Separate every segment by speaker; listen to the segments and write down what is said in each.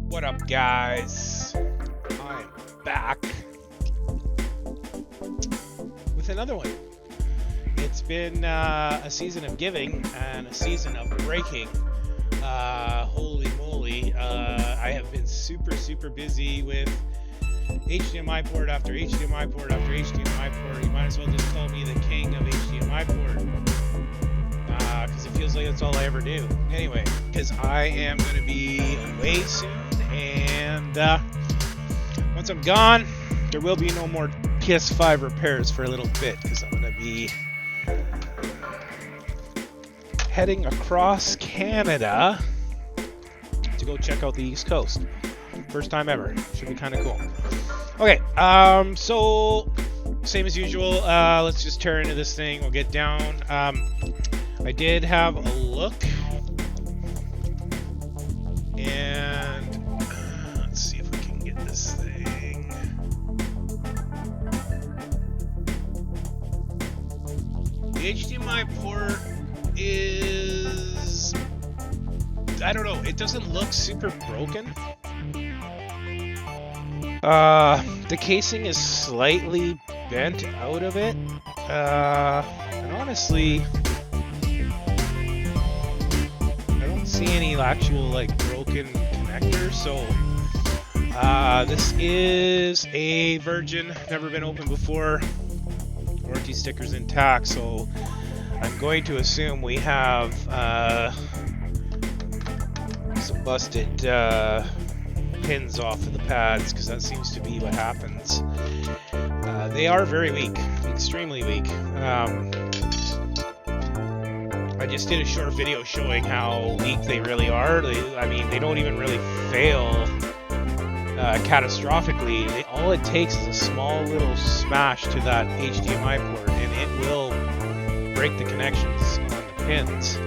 Speaker 1: What up, guys? I'm back with another one. It's been a season of giving and a season of breaking. Holy moly. I have been super busy with HDMI port after HDMI port after HDMI port. You might as well just call me the king of HDMI port. Because it feels like that's all I ever do. Anyway, because I am going to be away soon. And once I'm gone, there will be no more PS5 repairs for a little bit. Because I'm going to be heading across Canada to go check out the East Coast. First time ever. Should be kind of cool. Okay, so same as usual. Let's just tear into this thing. We'll get down. I did have a look, and let's see if we can get this thing. The HDMI port is, I don't know, it doesn't look super broken. The casing is slightly bent out of it, and honestly, see any actual like broken connector. So this is a virgin, never been opened before, warranty stickers intact, so I'm going to assume we have some busted pins off of the pads, because that seems to be what happens. They are very weak, extremely weak. I just did a short video showing how weak they really are. I mean, they don't even really fail catastrophically. All it takes is a small little smash to that HDMI port, and it will break the connections on the pins,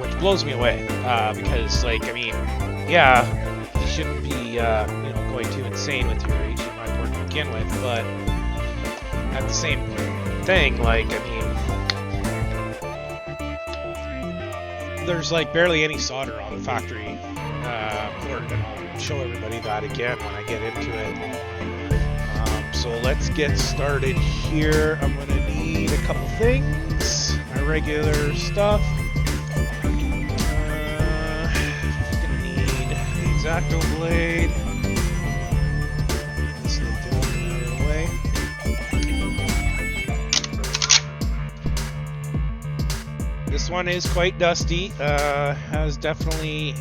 Speaker 1: which blows me away. Because, like, I mean, yeah, you shouldn't be, going too insane with your HDMI port to begin with, but at the same thing, like, I mean, there's like barely any solder on the factory port, and I'll show everybody that again when I get into it. So let's get started here. I'm going to need a couple things, my regular stuff. Going to need the X-Acto blade. This lift it up and out of the way. This one is quite dusty, has definitely,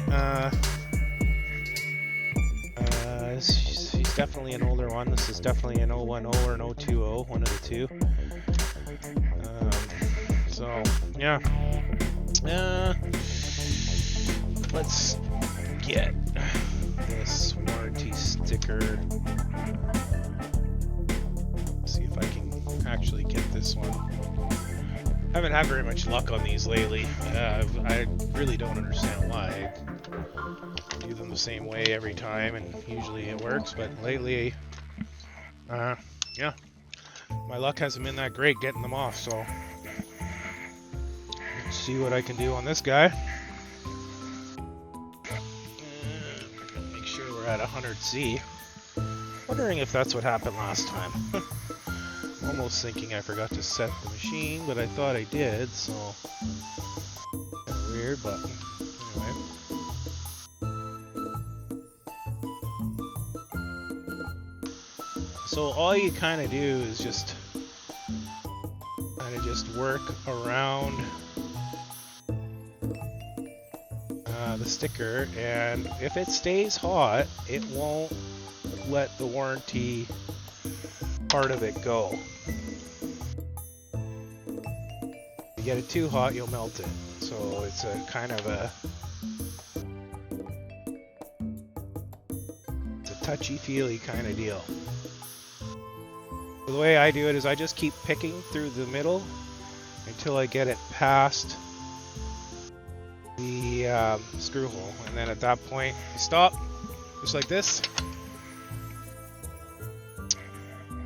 Speaker 1: he's definitely an older one. This is definitely an 010 or an 020, one of the two. So, yeah. Let's get this warranty sticker. See if I can actually get this one. I haven't had very much luck on these lately. I really don't understand why. I do them the same way every time, and usually it works, but lately, yeah, my luck hasn't been that great getting them off, so let's see what I can do on this guy. Make sure we're at 100C. Wondering if that's what happened last time. Almost thinking I forgot to set the machine, but I thought I did, so kind of weird, but anyway. So all you kind of do is just work around the sticker, and if it stays hot, it won't let the warranty part of it go. If you get it too hot, you'll melt it. So it's a kind of it's a touchy-feely kind of deal. So the way I do it is I just keep picking through the middle until I get it past the screw hole, and then at that point you stop, just like this.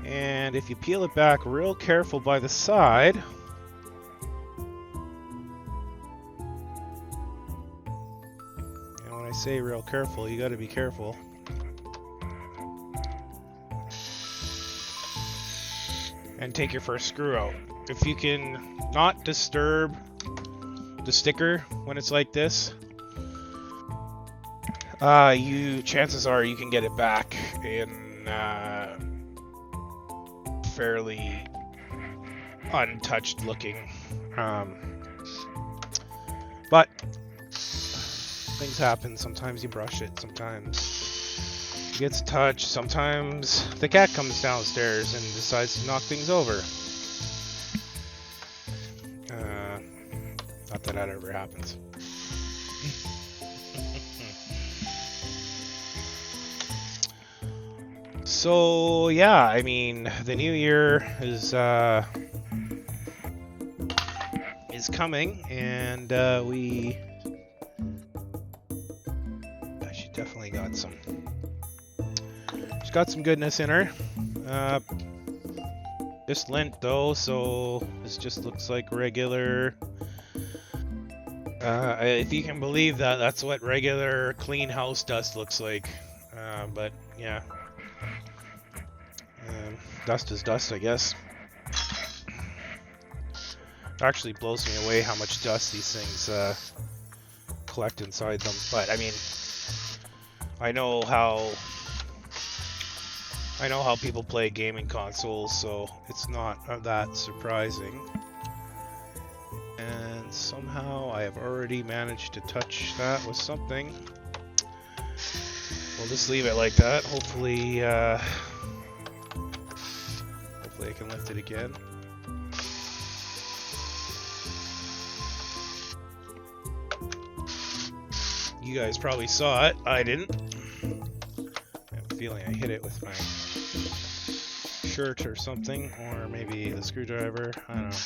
Speaker 1: And if you peel it back real careful by the side, and when I I say real careful, you gotta be careful. And take your first screw out. If you can not disturb the sticker when it's like this, chances are you can get it back in fairly untouched looking. But things happen. Sometimes you brush it, sometimes it gets touched, sometimes the cat comes downstairs and decides to knock things over. Not that ever happens. So yeah, I mean, the new year is coming, and she definitely got some. She's got some goodness in her. Just lint though, so this just looks like regular. If you can believe that, that's what regular clean house dust looks like. But yeah, dust is dust, I guess. It actually blows me away how much dust these things collect inside them. But I mean, I know how people play gaming consoles, so it's not that surprising. And somehow I have already managed to touch that with something. We'll just leave it like that. Hopefully I can lift it again. You guys probably saw it. I didn't. I have a feeling I hit it with my shirt or something, or maybe the screwdriver. I don't know.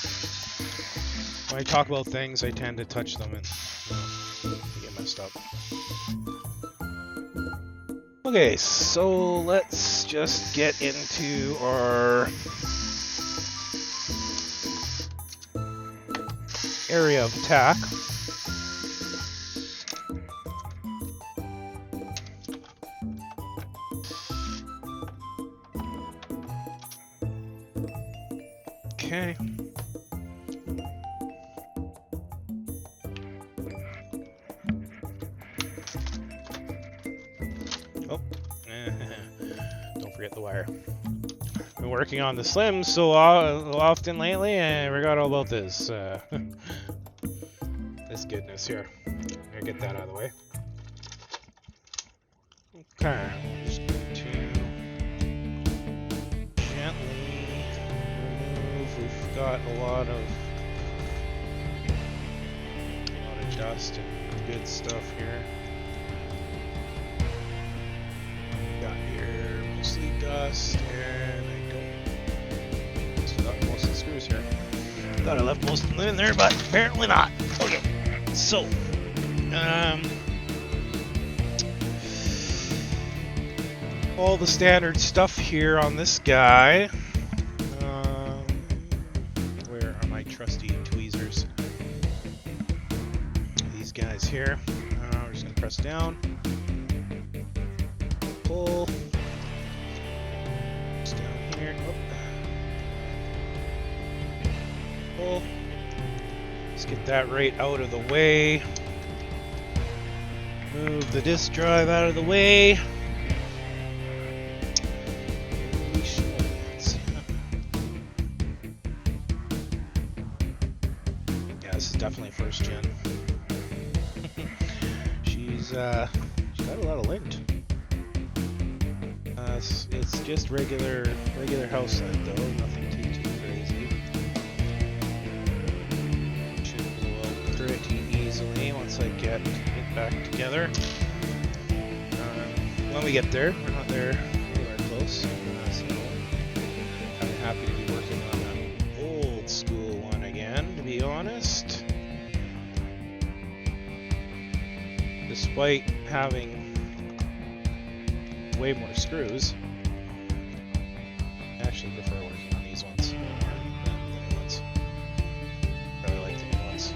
Speaker 1: When I talk about things, I tend to touch them and they get messed up. Okay, so let's just get into our area of attack. Okay. Oh, don't forget the wire. Been working on the slims so often lately, and I forgot all about this. This goodness here. Gotta get that out of the way. Okay, we're just going to gently remove. We've got a lot of dust and good stuff here. Got here mostly dust, and I don't. Still got most of the screws here. Thought I left most of them in there, but apparently not. Okay, so all the standard stuff here on this guy. Where are my trusty tweezers? These guys here. We're just gonna press down, pull. Just down here. Oh. Pull. Let's get that right out of the way. Move the disk drive out of the way. Definitely first gen. She's got a lot of lint. It's just regular house lint though, nothing too crazy. Should blow out pretty easily once I get it back together. When we get there, we're not there anywhere close. So I'm happy to be working on an old school one again, to be honest. Despite having way more screws, I actually prefer working on these ones than the new ones. Really like the new ones.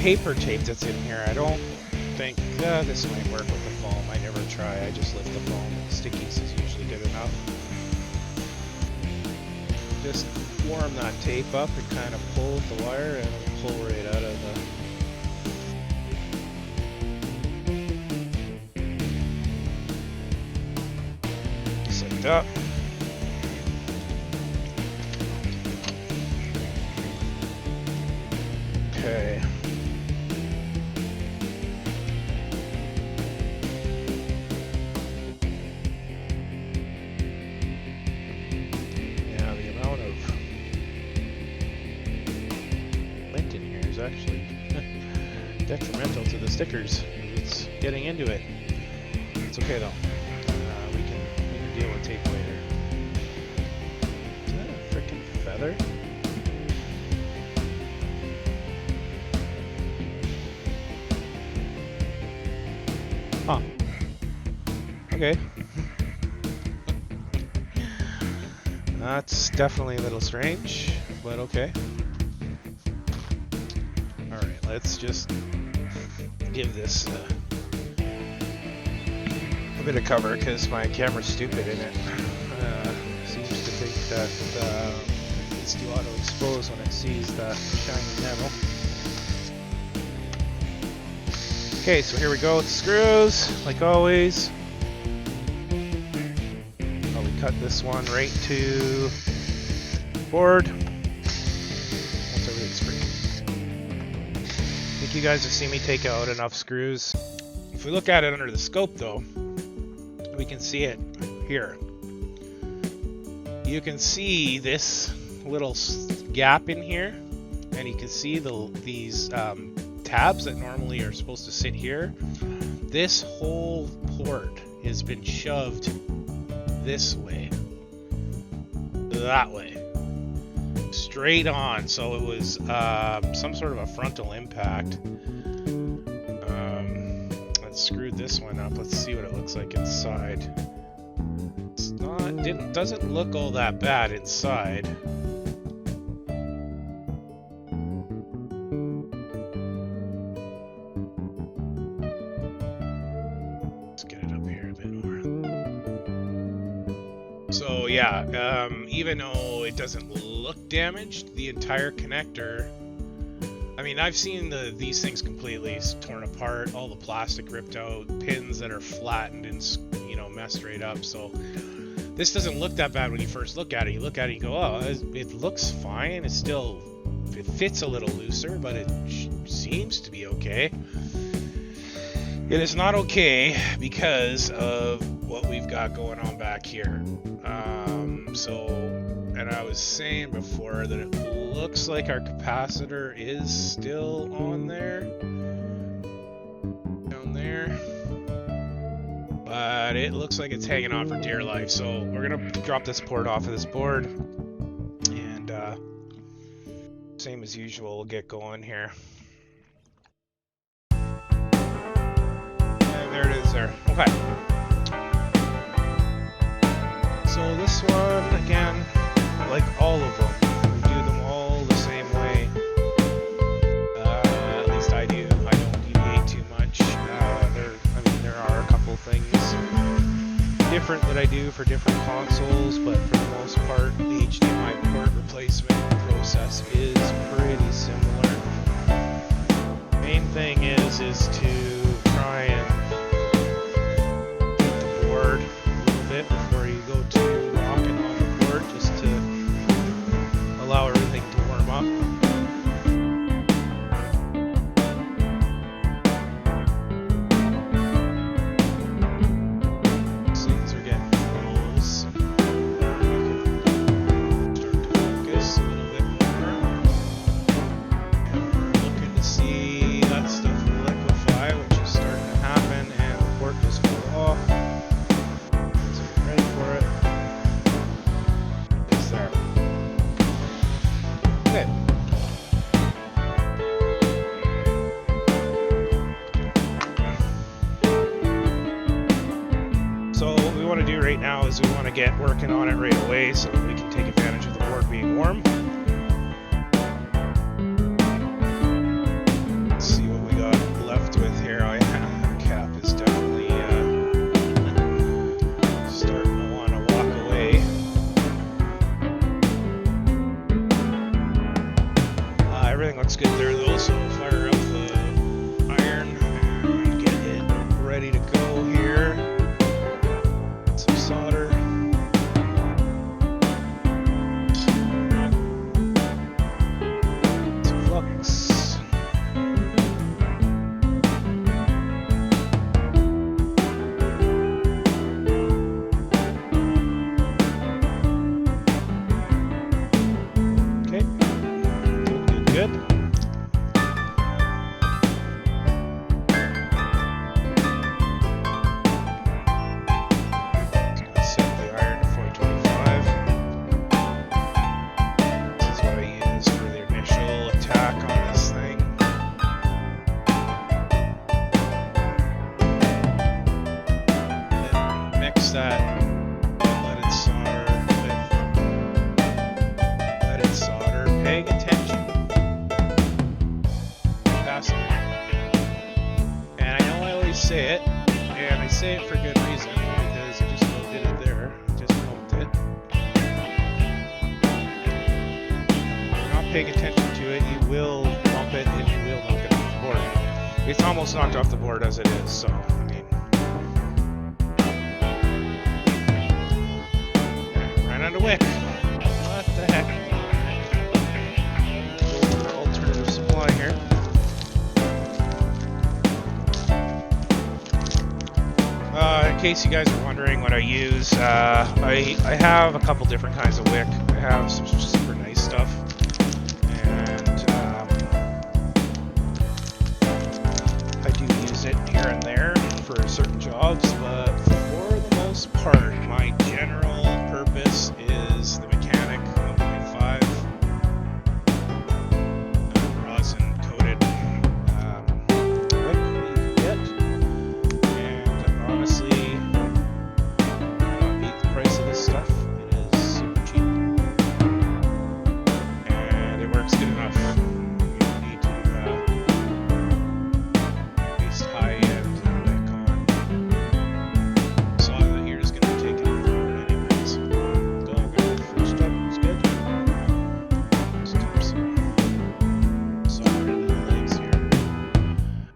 Speaker 1: paper tape that's in here. I don't think this might work with the foam. I never try. I just lift the foam. Stickies is usually good enough. Just warm that tape up and kind of pull with the wire, and it'll pull right out of the... Just like that. Okay. Yeah, the amount of lint in here is actually detrimental to the stickers. It's getting into it. It's okay though. We can deal with tape later. Is that a frickin' feather? Huh. Okay. That's definitely a little strange, but okay. Alright, let's just give this a bit of cover because my camera's stupid in it. Seems to think that it needs to auto-expose when it sees the shiny metal. Okay, so here we go with the screws, like always. Probably cut this one right to board. Once everything's free. I think you guys have seen me take out enough screws. If we look at it under the scope though, we can see it here. You can see this little gap in here, and you can see these tabs that normally are supposed to sit here. This whole port has been shoved this way, that way, straight on. So it was some sort of a frontal impact. Let's screw this one up. Let's see what it looks like inside. It's not, doesn't look all that bad inside. So yeah, even though it doesn't look damaged, the entire connector, I mean, I've seen these things completely torn apart, all the plastic ripped out, pins that are flattened and, you know, messed right up. So this doesn't look that bad when you first look at it. You look at it and you go, oh, it looks fine. It's still, it fits a little looser, but it seems to be okay. It is not okay because of what we've got going on back here. And I was saying before that it looks like our capacitor is still on there, down there, but it looks like it's hanging on for dear life. So we're gonna drop this port off of this board, and same as usual, we'll get going here. And there it is there. Okay. So this one, again, like all of them, we do them all the same way. At least I do. I don't deviate too much. There are a couple things different that I do for different consoles, but for the most part, the HDMI port replacement process is pretty similar. Main thing is to try and get the board a little bit before you go to rocking on the board, just to allow everything to warm up. These things are getting close. We can start to focus a little bit more. And we're looking to see that stuff liquefy, which is starting to happen, and the port just fell off. So get ready for it. It's there. Okay. So what we want to do right now is we want to get working on it right away so that we can take advantage of the board being warm. Let's see. awesome. And I know I always say it, and I say it for good reason, because I just did it there. Just bumped it. If you're not paying attention to it, you will bump it and you will knock it off the board. It's almost knocked off the board as it is, so I mean, ran out of wick. What the heck? Alternative supply here. In case you guys are wondering what I use, I have a couple different kinds of wick. I have some super nice stuff, and I do use it here and there for certain jobs, but for the most part, my general purpose is the mechanic 1.5 rosin coated wick that you can get, and honestly, not beat the price of this stuff. It is super cheap, and it works good enough. You don't need to waste high-end wick on solder that you're just going to take it over anyways. So I'm going to first up, it's good. Just tap some solder into the legs here.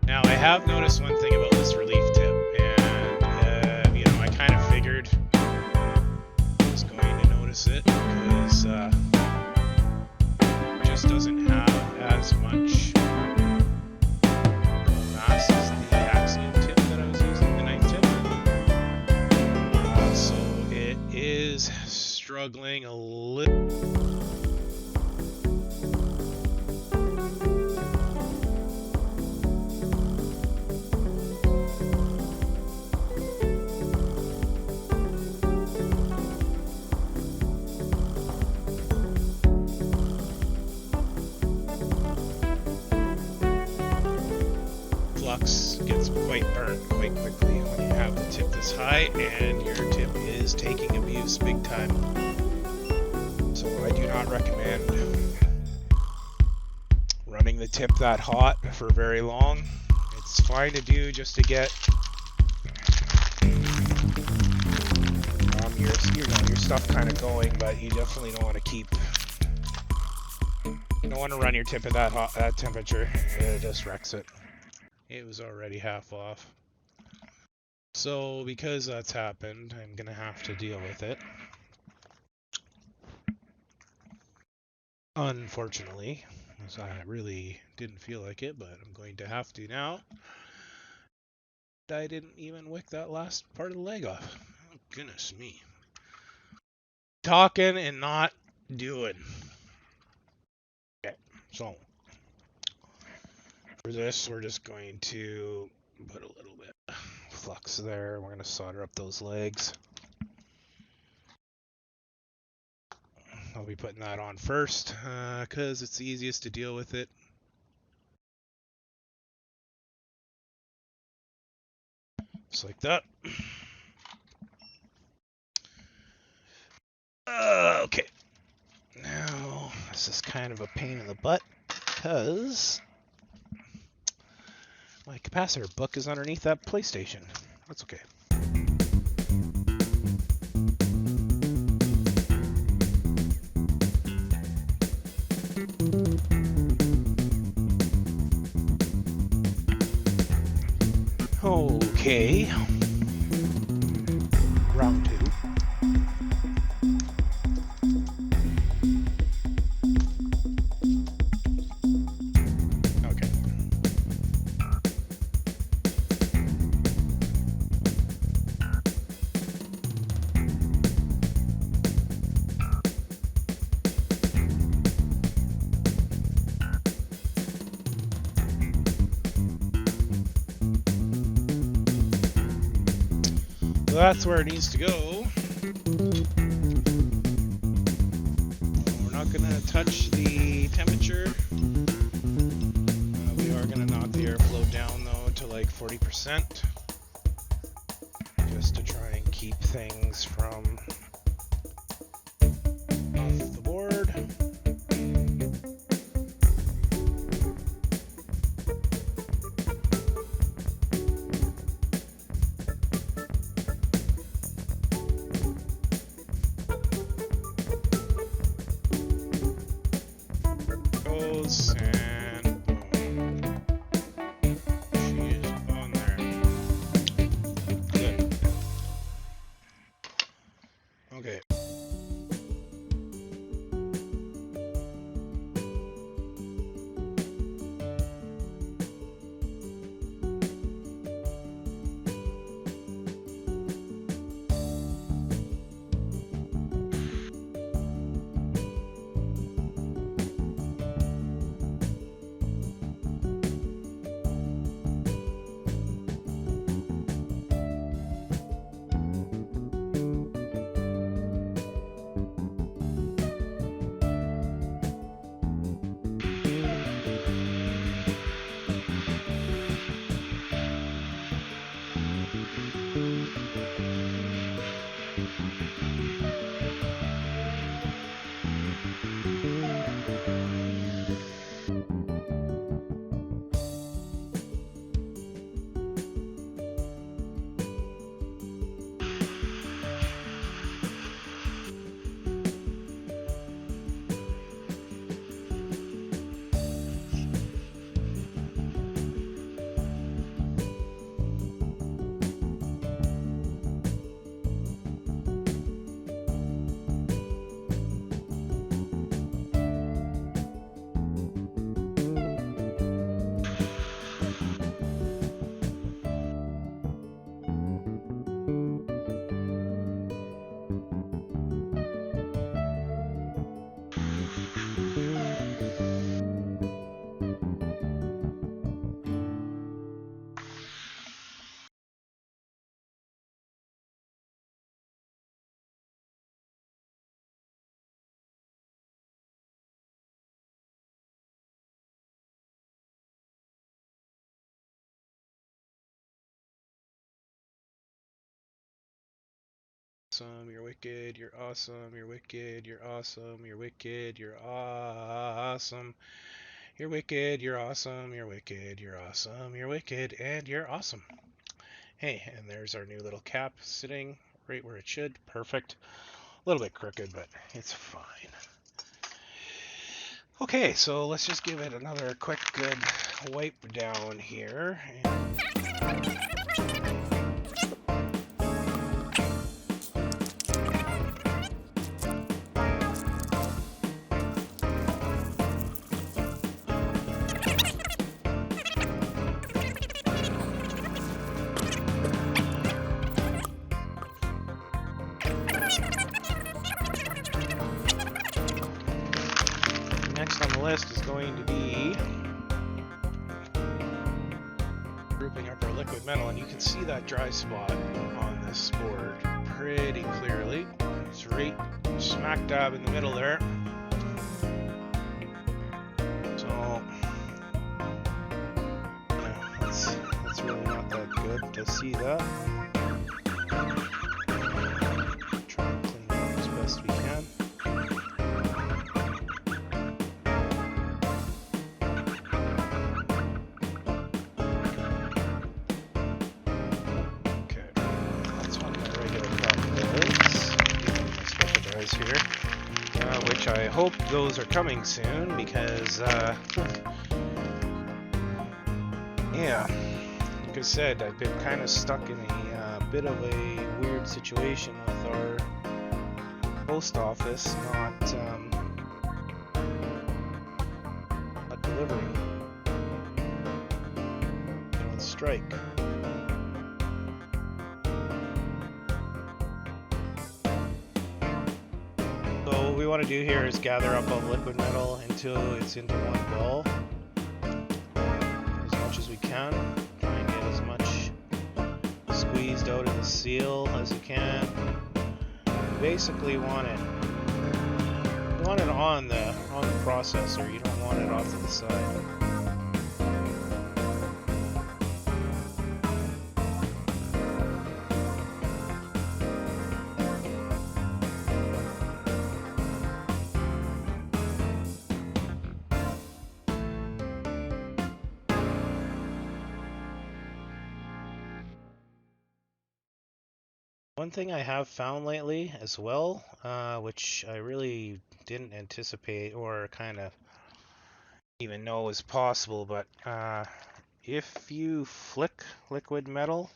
Speaker 1: Now, I have noticed one thing about this relief tip, and you know, I kind of figured I was going to notice it because it just doesn't have as much mass as the accident tip that I was using, the knife tip. So it is struggling a little. Flux gets quite burnt quite quickly when you have the tip this high, and your tip is taking abuse big time. So I do not recommend running the tip that hot for very long. It's fine to do just to get your stuff kind of going, but you definitely don't want to keep. You don't want to run your tip at that temperature. It just wrecks it. It was already half off. So because that's happened, I'm gonna have to deal with it. Unfortunately, because I really didn't feel like it, but I'm going to have to now. I didn't even wick that last part of the leg off. Oh, goodness me. Talking and not doing. Okay, so for this, we're just going to put a little bit of flux there. We're going to solder up those legs. I'll be putting that on first because it's the easiest to deal with it. Just like that. Okay. Now, this is kind of a pain in the butt because my capacitor book is underneath that PlayStation. That's okay. Okay. Round 2. Okay. That's where it needs to go. We're not going to touch the temperature. We are going to knock the airflow down though to like 40%, just to try and keep things from off the board. awesome, you're wicked, you're awesome, you're wicked, you're awesome, you're wicked, you're awesome. You're wicked, you're awesome, you're wicked, you're awesome, you're wicked, and you're awesome. Hey, and there's our new little cap sitting right where it should. Perfect. A little bit crooked, but it's fine. Okay, so let's just give it another quick good wipe down here. Next on the list is going to be grouping up our liquid metal, and you can see that dry spot on this board pretty clearly. It's right smack dab in the middle there. So that's really not that good to see that. Try and clean it up as best we can. Here, which I hope those are coming soon because, yeah, like I said, I've been kind of stuck in a bit of a weird situation with our post office not delivering. They're on strike. So what we want to do here is gather up all the liquid metal until it's into one ball as much as we can. Try and get as much squeezed out of the seal as you can. You basically want it on the processor. You don't want it off to the side. One thing I have found lately as well, which I really didn't anticipate or kind of even know was possible, but if you flick liquid metal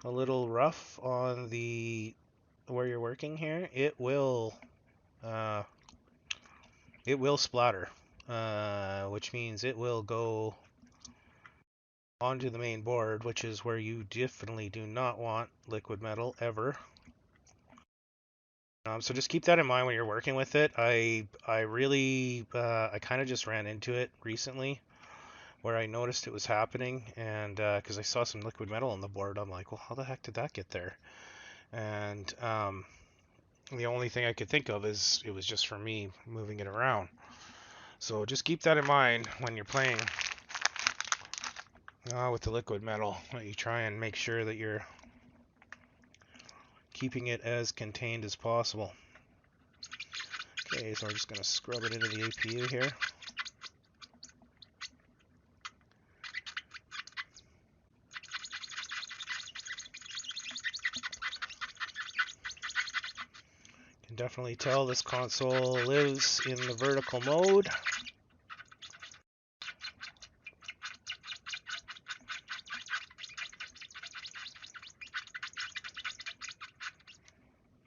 Speaker 1: a little rough on the where you're working here, it will splatter, which means it will go onto the main board, which is where you definitely do not want liquid metal ever. So just keep that in mind when you're working with it. I really I kind of just ran into it recently where I noticed it was happening, and because I saw some liquid metal on the board, I'm like, well, how the heck did that get there? And the only thing I could think of is it was just for me moving it around. So just keep that in mind when you're playing with the liquid metal. You try and make sure that you're keeping it as contained as possible. Okay, so we're just going to scrub it into the APU here. Can definitely tell this console lives in the vertical mode.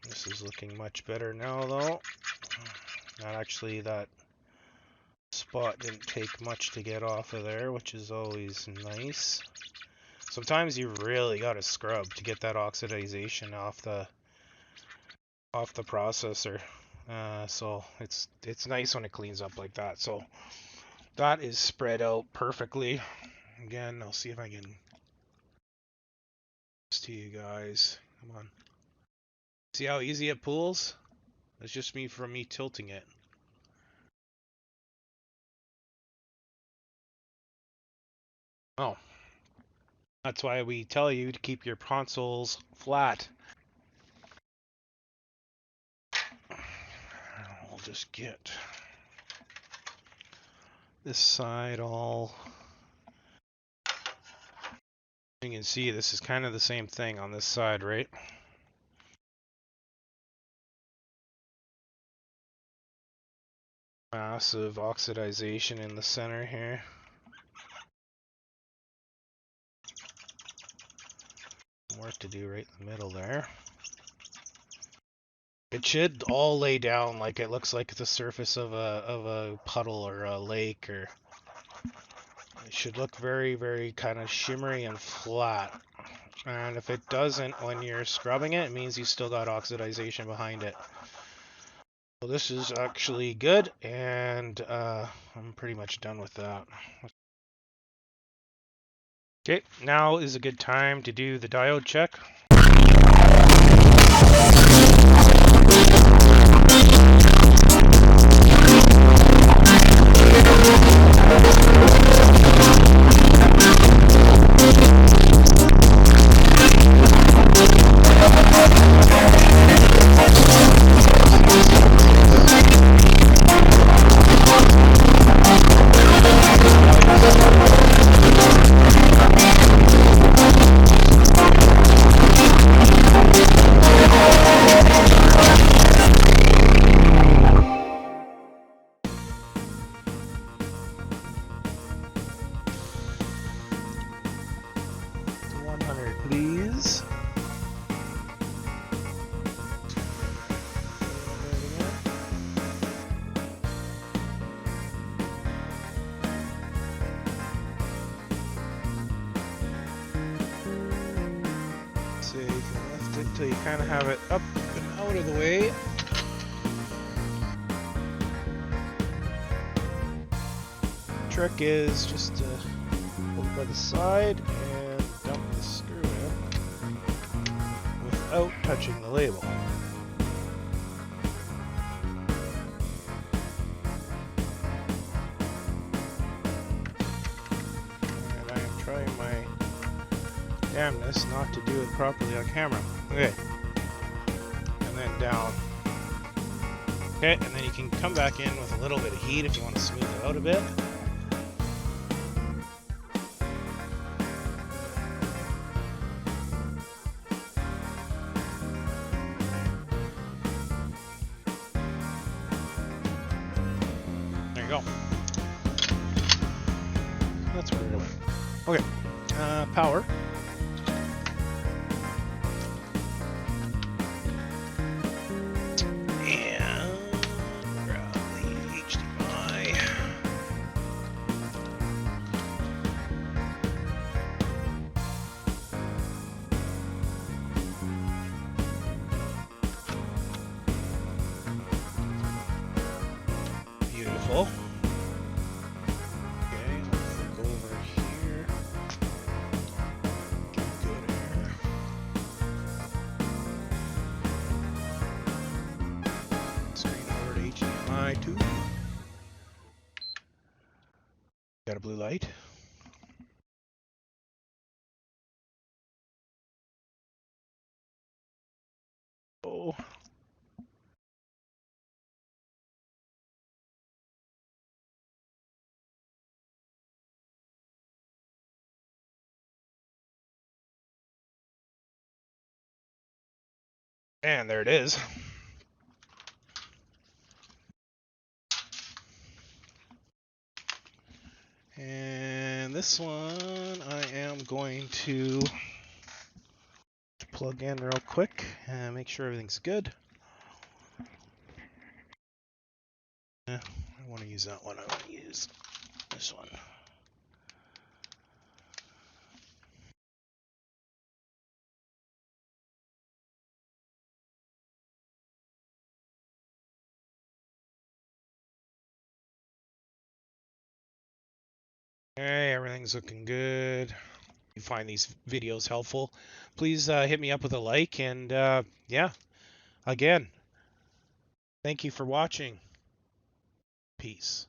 Speaker 1: This is looking much better now, though. Not actually, that spot didn't take much to get off of there, which is always nice. Sometimes you really got to scrub to get that oxidization off the processor. So it's nice when it cleans up like that. So that is spread out perfectly. Again, I'll see if I can to you guys. Come on. See how easy it pulls? That's just me from me tilting it. Oh. That's why we tell you to keep your consoles flat. just get this side all. You can see this is kind of the same thing on this side, right? Massive oxidization in the center here. Work to do right in the middle there. It should all lay down like it looks like the surface of a puddle or a lake, or it should look very, very kind of shimmery and flat. And if it doesn't when you're scrubbing it, it means you still got oxidization behind it. So this is actually good, and I'm pretty much done with that. Okay, now is a good time to do the diode check. Please. So you can lift it till you kind of have it up and out of the way. Trick is just to hold it by the side and dump the screw in without touching the label. And I am trying my damnness not to do it properly on camera. Okay. And then down. Okay, and then you can come back in with a little bit of heat if you want to smooth it out a bit. There you go. That's where it went. Okay, power. And grab the HDMI. Beautiful. Okay, we'll go over here. Get good air. Screen over to HDMI 2. Got a blue light. Oh. And there it is. And this one I am going to plug in real quick and make sure everything's good. I want to use that one. I want to use this one. Okay, everything's looking good. If you find these videos helpful, please hit me up with a like, and yeah, again, thank you for watching. Peace.